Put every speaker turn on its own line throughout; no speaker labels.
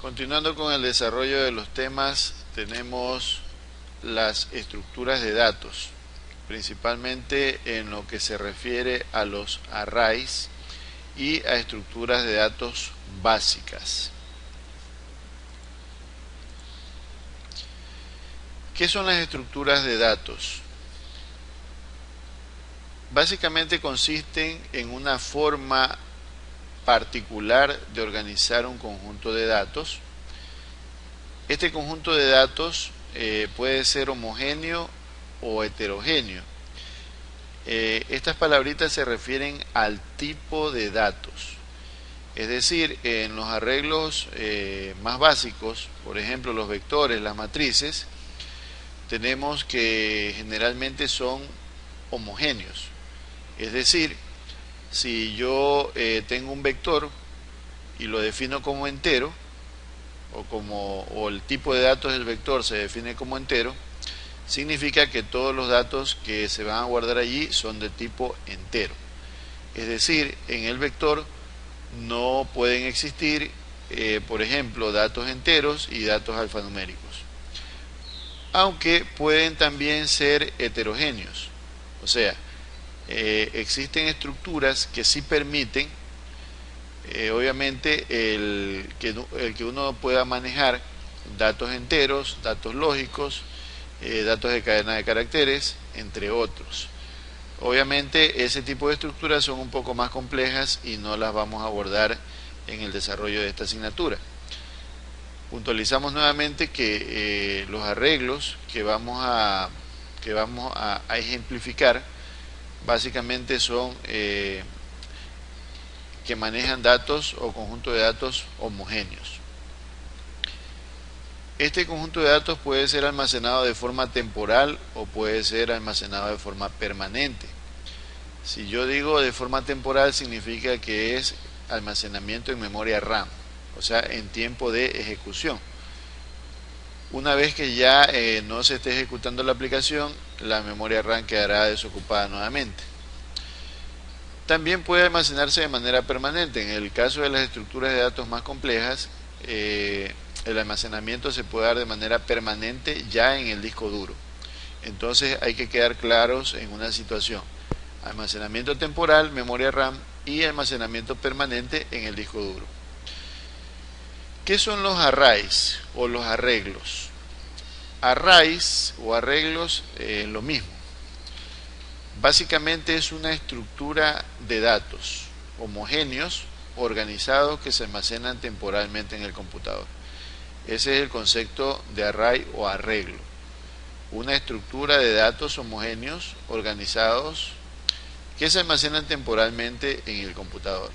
Continuando con el desarrollo de los temas, tenemos las estructuras de datos, principalmente en lo que se refiere a los arrays y a estructuras de datos básicas. ¿Qué son las estructuras de datos? Básicamente consisten en una forma particular de organizar un conjunto de datos. Este conjunto de datos puede ser homogéneo o heterogéneo. Estas palabritas se refieren al tipo de datos. Es decir, en los arreglos más básicos, por ejemplo los vectores, las matrices, tenemos que generalmente son homogéneos. Es decir, si yo tengo un vector y lo defino como entero, o el tipo de datos del vector se define como entero, significa que todos los datos que se van a guardar allí son de tipo entero. Es decir, en el vector no pueden existir, por ejemplo, datos enteros y datos alfanuméricos. Aunque pueden también ser heterogéneos. O sea, existen estructuras que sí permiten, obviamente, el que uno pueda manejar datos enteros, datos lógicos, datos de cadena de caracteres, entre otros. Obviamente ese tipo de estructuras son un poco más complejas y no las vamos a abordar en el desarrollo de esta asignatura. Puntualizamos nuevamente que los arreglos que vamos a ejemplificar básicamente son que manejan datos o conjunto de datos homogéneos. Este conjunto de datos puede ser almacenado de forma temporal o puede ser almacenado de forma permanente. Si yo digo de forma temporal, significa que es almacenamiento en memoria RAM, o sea, en tiempo de ejecución. Una vez que ya no se esté ejecutando la aplicación, la memoria RAM quedará desocupada nuevamente. También puede almacenarse de manera permanente. En el caso de las estructuras de datos más complejas, el almacenamiento se puede dar de manera permanente ya en el disco duro. Entonces hay que quedar claros en una situación: almacenamiento temporal, memoria RAM, y almacenamiento permanente en el disco duro. ¿Qué son los arrays o los arreglos? Arrays o arreglos es lo mismo. Básicamente es una estructura de datos homogéneos, organizados, que se almacenan temporalmente en el computador. Ese es el concepto de array o arreglo. Una estructura de datos homogéneos, organizados, que se almacenan temporalmente en el computador.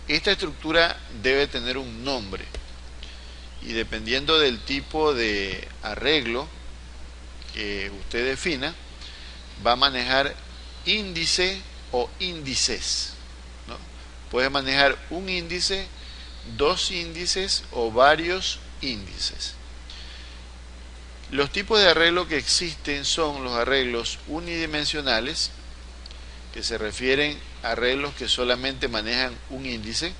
Esta estructura debe tener un nombre, y dependiendo del tipo de arreglo que usted defina, va a manejar índice o índices, ¿no? Puede manejar un índice, dos índices o varios índices. Los tipos de arreglo que existen son los arreglos unidimensionales, que se refieren a arreglos que solamente manejan un índice;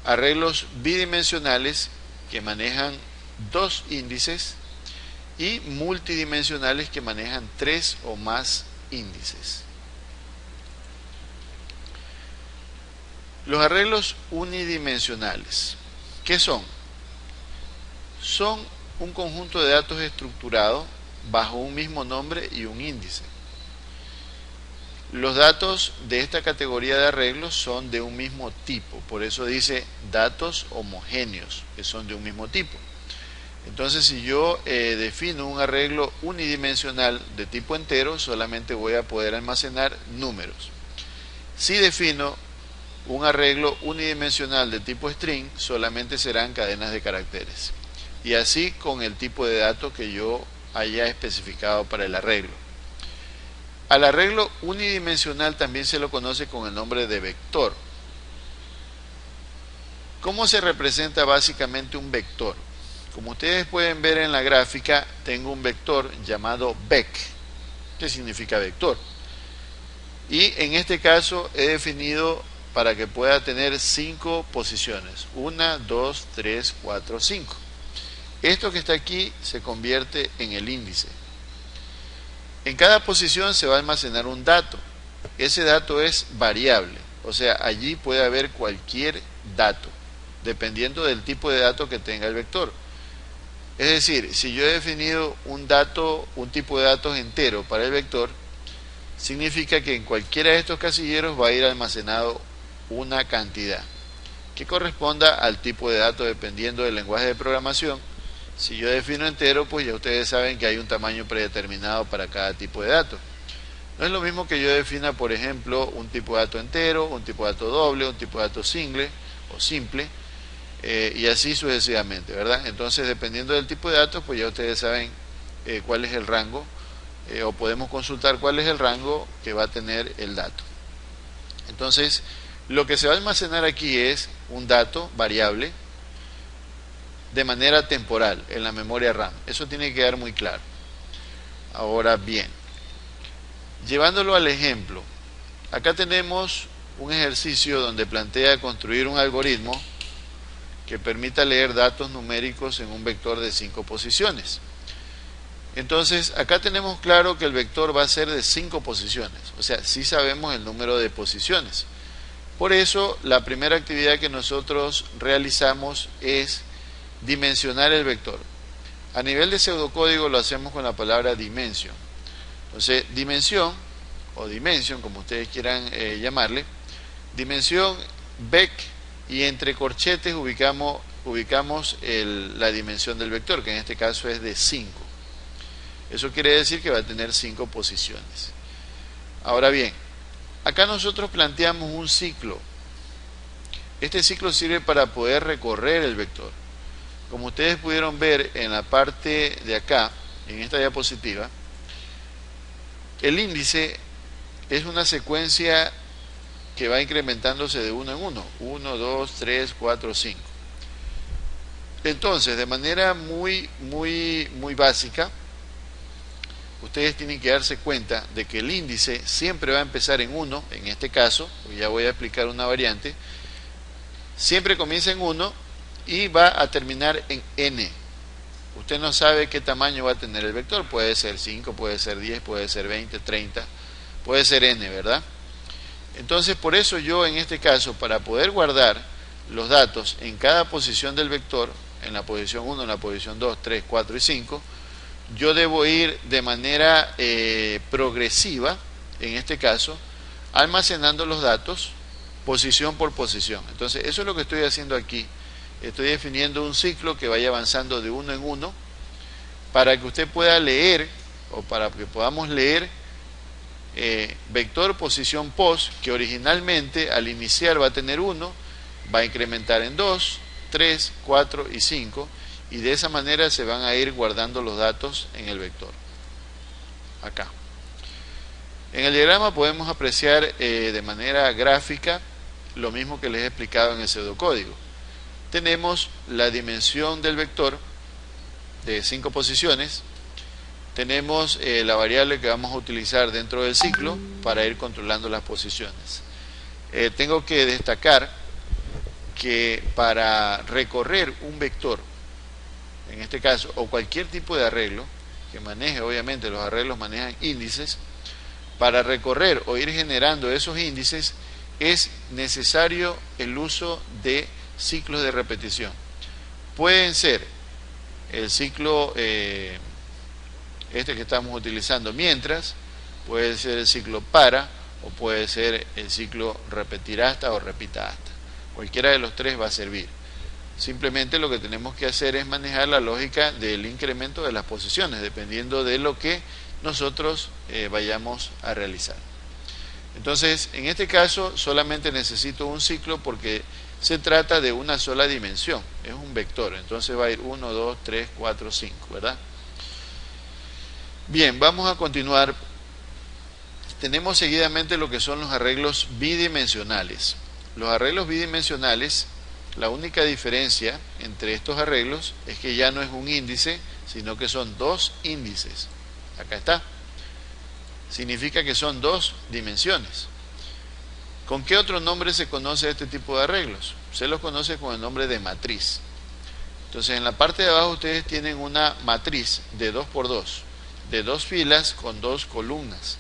arreglos bidimensionales, que manejan dos índices; y multidimensionales, que manejan tres o más índices. Los arreglos unidimensionales, ¿qué son? Son un conjunto de datos estructurado bajo un mismo nombre y un índice. Los datos de esta categoría de arreglos son de un mismo tipo, por eso dice datos homogéneos, que son de un mismo tipo. Entonces, si yo defino un arreglo unidimensional de tipo entero, solamente voy a poder almacenar números. Si defino un arreglo unidimensional de tipo string, solamente serán cadenas de caracteres. Y así con el tipo de datos que yo haya especificado para el arreglo. Al arreglo unidimensional también se lo conoce con el nombre de vector. ¿Cómo se representa básicamente un vector? Como ustedes pueden ver en la gráfica, tengo un vector llamado vec, que significa vector. Y en este caso he definido para que pueda tener 5 posiciones. 1, 2, 3, 4, 5. Esto que está aquí se convierte en el índice. En cada posición se va a almacenar un dato. Ese dato es variable, o sea, allí puede haber cualquier dato, dependiendo del tipo de dato que tenga el vector. Es decir, si yo he definido un tipo de datos entero para el vector, significa que en cualquiera de estos casilleros va a ir almacenado una cantidad que corresponda al tipo de dato dependiendo del lenguaje de programación. Si yo defino entero, pues ya ustedes saben que hay un tamaño predeterminado para cada tipo de dato. No es lo mismo que yo defina, por ejemplo, un tipo de dato entero, un tipo de dato doble, un tipo de dato single o simple, y así sucesivamente, ¿verdad? Entonces, dependiendo del tipo de datos, pues ya ustedes saben cuál es el rango, o podemos consultar cuál es el rango que va a tener el dato. Entonces, lo que se va a almacenar aquí es un dato variable de manera temporal en la memoria RAM. Eso tiene que quedar muy claro. Ahora bien, llevándolo al ejemplo, acá tenemos un ejercicio donde plantea construir un algoritmo que permita leer datos numéricos en un vector de 5 posiciones. Entonces, acá tenemos claro que el vector va a ser de 5 posiciones, o sea, sí sabemos el número de posiciones. Por eso, la primera actividad que nosotros realizamos es dimensionar el vector. A nivel de pseudocódigo lo hacemos con la palabra dimension. Entonces, dimensión, o dimension, como ustedes quieran llamarle, dimensión vec, y entre corchetes ubicamos la dimensión del vector, que en este caso es de 5. Eso quiere decir que va a tener 5 posiciones. Ahora bien, acá nosotros planteamos un ciclo. Este ciclo sirve para poder recorrer el vector. Como ustedes pudieron ver en la parte de acá, en esta diapositiva, el índice es una secuencia que va incrementándose de uno en uno. 1, 2, 3, 4, 5. Entonces, de manera muy básica, ustedes tienen que darse cuenta de que el índice siempre va a empezar en 1, en este caso, ya voy a explicar una variante, siempre comienza en 1 y va a terminar en n. Usted no sabe qué tamaño va a tener el vector, puede ser 5, puede ser 10, puede ser 20, 30, puede ser n, ¿verdad? Entonces, por eso yo en este caso, para poder guardar los datos en cada posición del vector, en la posición 1, en la posición 2, 3, 4 y 5, yo debo ir de manera progresiva, en este caso, almacenando los datos posición por posición. Entonces, eso es lo que estoy haciendo aquí. Estoy definiendo un ciclo que vaya avanzando de uno en uno para que usted pueda leer, o para que podamos leer vector posición pos, que originalmente al iniciar va a tener 1, va a incrementar en 2, 3, 4 y 5, y de esa manera se van a ir guardando los datos en el vector. Acá. En el diagrama podemos apreciar de manera gráfica lo mismo que les he explicado en el pseudocódigo. Tenemos la dimensión del vector de 5 posiciones, tenemos la variable que vamos a utilizar dentro del ciclo para ir controlando las posiciones. Tengo que destacar que para recorrer un vector, en este caso, o cualquier tipo de arreglo que maneje, obviamente los arreglos manejan índices, para recorrer o ir generando esos índices es necesario el uso de ciclos de repetición. Pueden ser el ciclo este que estamos utilizando mientras, puede ser el ciclo para, o puede ser el ciclo repetir hasta o repita hasta. Cualquiera de los tres va a servir. Simplemente lo que tenemos que hacer es manejar la lógica del incremento de las posiciones, dependiendo de lo que nosotros vayamos a realizar. Entonces, en este caso solamente necesito un ciclo porque se trata de una sola dimensión, es un vector, entonces va a ir 1, 2, 3, 4, 5, ¿verdad? Bien, vamos a continuar. Tenemos seguidamente lo que son los arreglos bidimensionales. Los arreglos bidimensionales, la única diferencia entre estos arreglos es que ya no es un índice, sino que son dos índices. Acá está. Significa que son dos dimensiones. ¿Con qué otro nombre se conoce este tipo de arreglos? Se los conoce con el nombre de matriz. Entonces en la parte de abajo ustedes tienen una matriz de 2 por 2, de 2 filas con 2 columnas.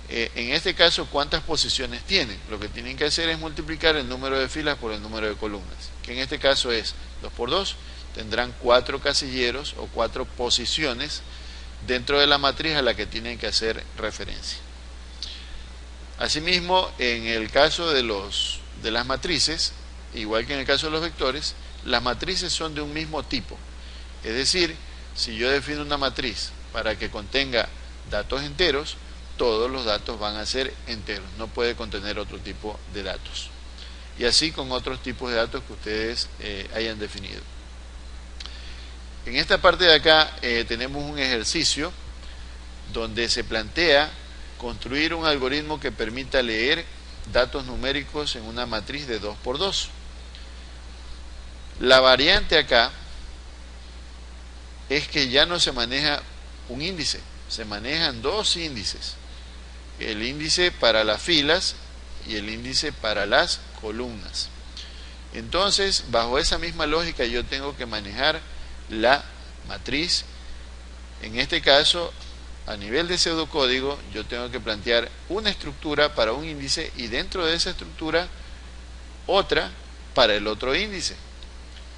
En este caso, ¿cuántas posiciones tienen? Lo que tienen que hacer es multiplicar el número de filas por el número de columnas, que en este caso es 2 por 2, tendrán 4 casilleros o 4 posiciones dentro de la matriz a la que tienen que hacer referencia. Asimismo, en el caso de las matrices, igual que en el caso de los vectores, las matrices son de un mismo tipo. Es decir, si yo defino una matriz para que contenga datos enteros, todos los datos van a ser enteros, no puede contener otro tipo de datos. Y así con otros tipos de datos que ustedes hayan definido. En esta parte de acá tenemos un ejercicio donde se plantea construir un algoritmo que permita leer datos numéricos en una matriz de 2 por 2. La variante acá es que ya no se maneja un índice, se manejan 2 índices. El índice para las filas y el índice para las columnas. Entonces, bajo esa misma lógica yo tengo que manejar la matriz. En este caso, a nivel de pseudocódigo, yo tengo que plantear una estructura para un índice y dentro de esa estructura otra para el otro índice.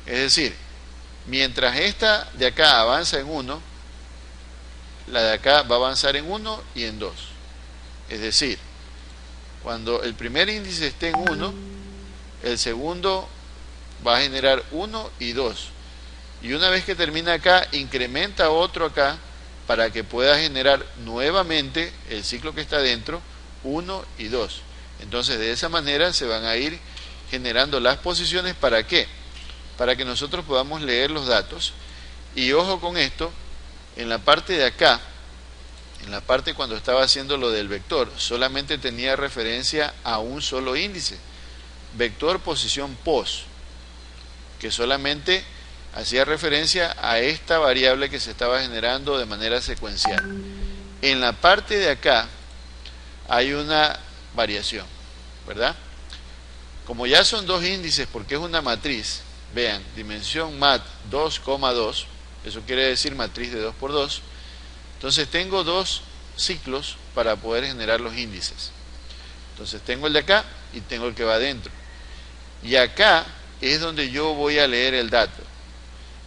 Es decir, mientras esta de acá avanza en 1, la de acá va a avanzar en 1 y en 2. Es decir, cuando el primer índice esté en 1, el segundo va a generar 1 y 2. Y una vez que termina acá, incrementa otro acá para que pueda generar nuevamente el ciclo que está dentro, 1 y 2. Entonces, de esa manera se van a ir generando las posiciones. ¿Para qué? Para que nosotros podamos leer los datos. Y ojo con esto, en la parte de acá, en la parte cuando estaba haciendo lo del vector, solamente tenía referencia a un solo índice, vector posición pos, que solamente hacía referencia a esta variable que se estaba generando de manera secuencial. En la parte de acá hay una variación, ¿verdad? Como ya son 2 índices porque es una matriz, vean, dimensión mat 2,2, eso quiere decir matriz de 2 por 2. Entonces tengo 2 ciclos para poder generar los índices. Entonces tengo el de acá y tengo el que va adentro. Y acá es donde yo voy a leer el dato.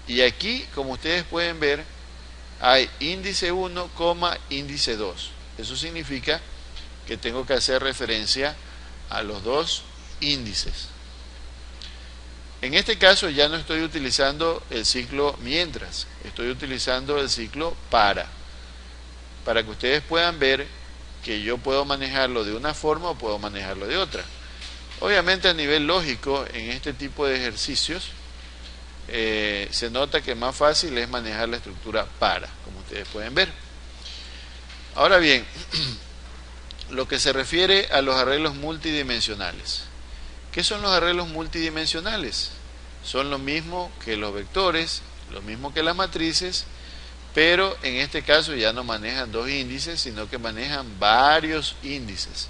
Y aquí, como ustedes pueden ver, hay índice 1, índice 2. Eso significa que tengo que hacer referencia a los 2 índices. En este caso ya no estoy utilizando el ciclo mientras, estoy utilizando el ciclo para que ustedes puedan ver que yo puedo manejarlo de una forma o puedo manejarlo de otra. Obviamente a nivel lógico, en este tipo de ejercicios, se nota que más fácil es manejar la estructura para, como ustedes pueden ver. Ahora bien, lo que se refiere a los arreglos multidimensionales. ¿Qué son los arreglos multidimensionales? Son lo mismo que los vectores, lo mismo que las matrices, pero en este caso ya no manejan 2 índices, sino que manejan varios índices.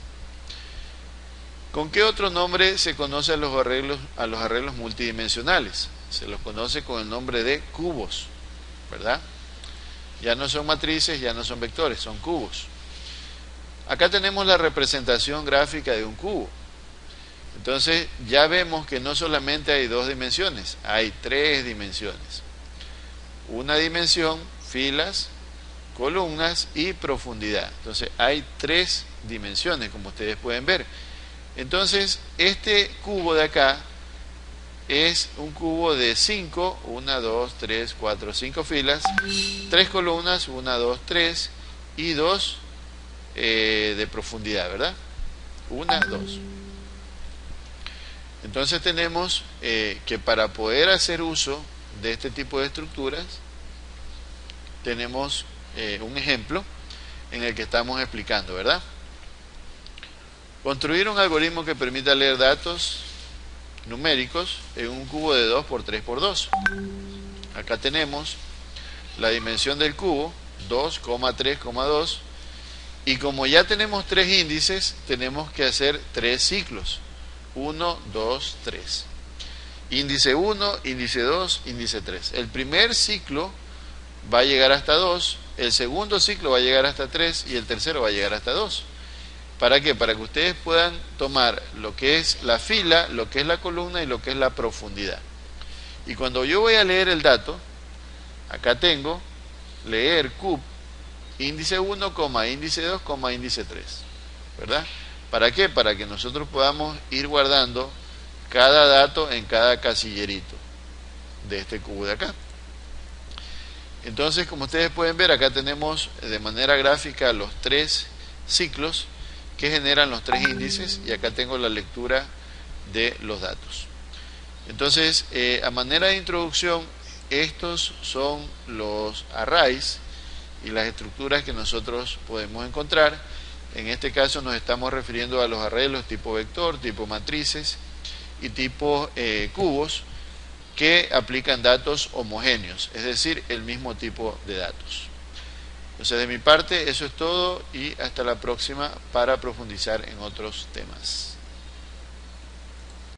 ¿Con qué otro nombre se conoce a los arreglos multidimensionales? Se los conoce con el nombre de cubos, ¿verdad? Ya no son matrices, ya no son vectores, son cubos. Acá tenemos la representación gráfica de un cubo. Entonces ya vemos que no solamente hay 2 dimensiones, hay 3 dimensiones. Una dimensión, filas, columnas y profundidad. Entonces hay 3 dimensiones, como ustedes pueden ver. Entonces este cubo de acá es un cubo de 5, 1, 2, 3, 4, 5 filas, 3 columnas, 1, 2, 3 y 2 de profundidad, ¿verdad? 1, 2. Entonces tenemos que para poder hacer uso de este tipo de estructuras, tenemos un ejemplo en el que estamos explicando, ¿verdad? Construir un algoritmo que permita leer datos numéricos en un cubo de 2 por 3 por 2. Acá tenemos la dimensión del cubo, 2,3,2, Y como ya tenemos 3 índices, tenemos que hacer 3 ciclos. 1, 2, 3. Índice 1, índice 2, índice 3. El primer ciclo va a llegar hasta 2, el segundo ciclo va a llegar hasta 3 y el tercero va a llegar hasta 2. ¿Para qué? Para que ustedes puedan tomar lo que es la fila, lo que es la columna y lo que es la profundidad. Y cuando yo voy a leer el dato, acá tengo leer cub índice 1, índice 2, índice 3, ¿verdad? ¿Para qué? Para que nosotros podamos ir guardando cada dato en cada casillerito de este cubo de acá. Entonces, como ustedes pueden ver, acá tenemos de manera gráfica los 3 ciclos que generan los 3 índices, y acá tengo la lectura de los datos. Entonces, a manera de introducción, estos son los arrays y las estructuras que nosotros podemos encontrar. En este caso nos estamos refiriendo a los arreglos tipo vector, tipo matrices y tipo cubos, que aplican datos homogéneos, es decir, el mismo tipo de datos. Entonces, de mi parte, eso es todo, y hasta la próxima para profundizar en otros temas.